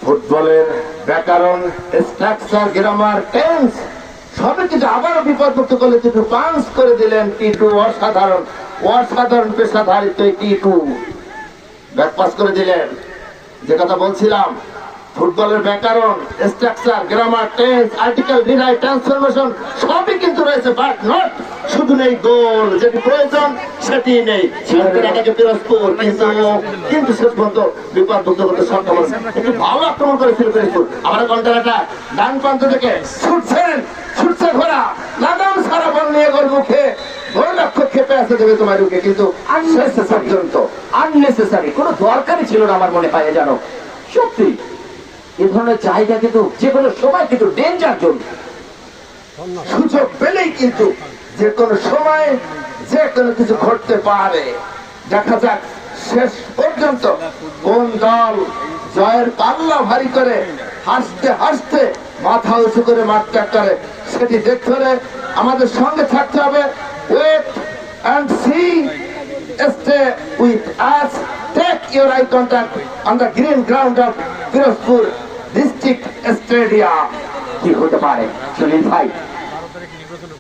ফুটবলের ব্যাকরণ, structure, grammar, tense সবই কিছু আবারও বিপদমুক্ত করলে কিন্তু পাঞ্চ করে দিলেন টি2। অসাধারণ অসাধারণ পেশাধারিত টি2 ব্যাকপাস করে দিলেন। যে কথা বলছিলাম, ফুটবলের ব্যাকরণ, structure, grammar, tense, article, derive, transformation সবই কিন্তু রয়েছে, বাট নট শুধু নেই গোল। যেটি প্রয়োজন সেটি নেই। পিরোজপুর কিন্তু শেষ পর্যন্ত বিপদমুক্ত করতে সক্ষম হয়েছে। একটু ভালো আক্রমণ করেছিল পিরোজপুর। আবার কন্টারাটা ডান প্রান্ত থেকে ছুটছে ঘোড়া, লাগাম সারা বল নিয়ে গোল মুখে। গোল লক্ষ্য খেপে আসতে দেবে তোমার রুখে, কিন্তু আননেসেসারি, কোনো দরকারই ছিল না আমার মনে হয়। জানো, সত্যি এ ধরনের চাহিদা কিন্তু যে কোনো সময় কিন্তু ডেঞ্জার জোন। সুযোগ পেলেই কিন্তু যে কোনো সময় যে কোনো কিছু ঘটতে পারে। দেখা যাক শেষ পর্যন্ত কোন দল জয়ের পাল্লা ভারী করে হাসতে হাসতে মাথা উঁচু করে মাঠ ত্যাগ করে, সেটি দেখতে হলে আমাদের সঙ্গে থাকতে হবে। Wait and see, stay with us, take your eye contact on the green ground of Firozpur District Stadium. কি হতে পারে সুনীল ভাই?